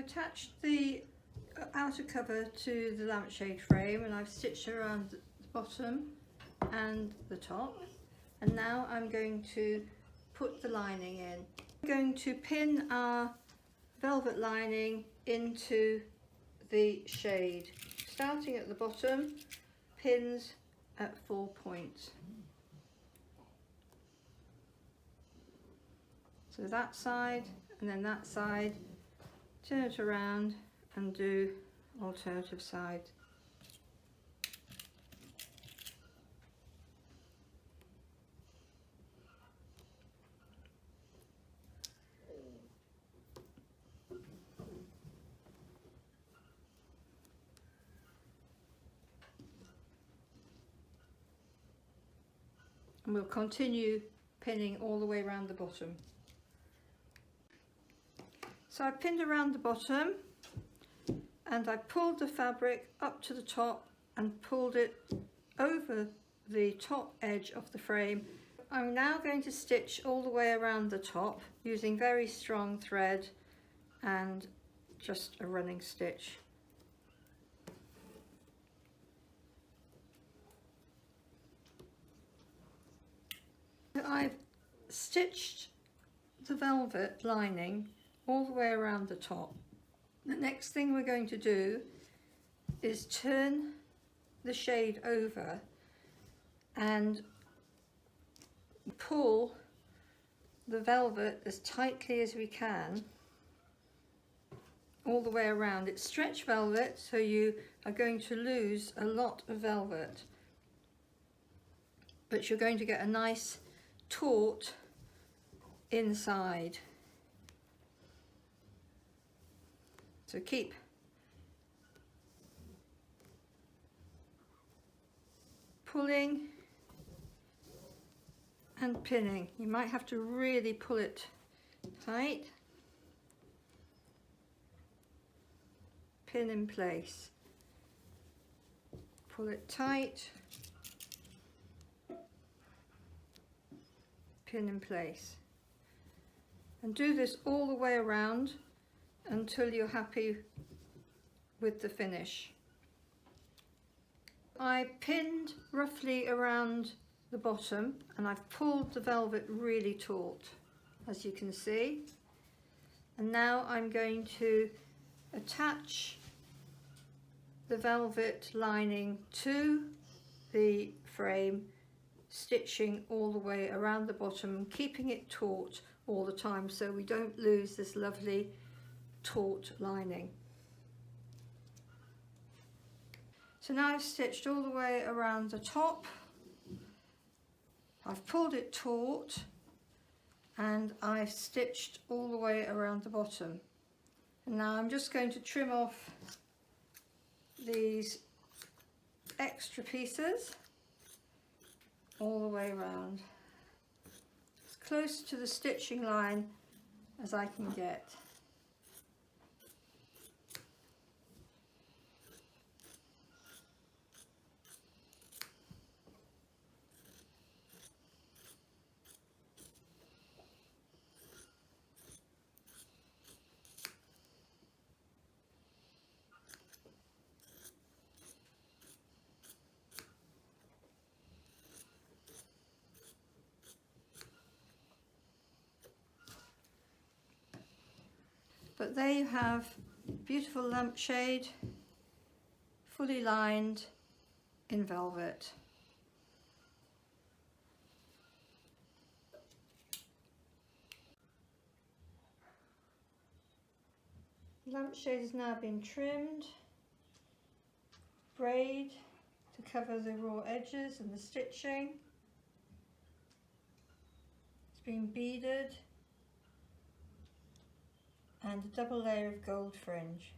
attached the outer cover to the lampshade frame, and I've stitched around the bottom and the top, and now I'm going to put the lining in. I'm going to pin our velvet lining into the shade, starting at the bottom, pins at 4 points. So that side and then that side, turn it around and do alternative side. And we'll continue pinning all the way around the bottom. So I pinned around the bottom and I pulled the fabric up to the top and pulled it over the top edge of the frame. I'm now going to stitch all the way around the top using very strong thread and just a running stitch. I've stitched the velvet lining all the way around the top. The next thing we're going to do is turn the shade over and pull the velvet as tightly as we can all the way around. It's stretch velvet, so you are going to lose a lot of velvet, but you're going to get a nice taut inside. So keep pulling and pinning. You might have to really pull it tight. Pin in place. Pull it tight. Pin in place. And do this all the way around until you're happy with the finish. I pinned roughly around the bottom and I've pulled the velvet really taut, as you can see. And now I'm going to attach the velvet lining to the frame, stitching all the way around the bottom and keeping it taut all the time so we don't lose this lovely taut lining. So now I've stitched all the way around the top, I've pulled it taut, and I've stitched all the way around the bottom. And now I'm just going to trim off these extra pieces all the way around, as close to the stitching line as I can get. But there you have beautiful lampshade, fully lined in velvet. The lampshade has now been trimmed, braid to cover the raw edges and the stitching. It's been beaded and a double layer of gold fringe.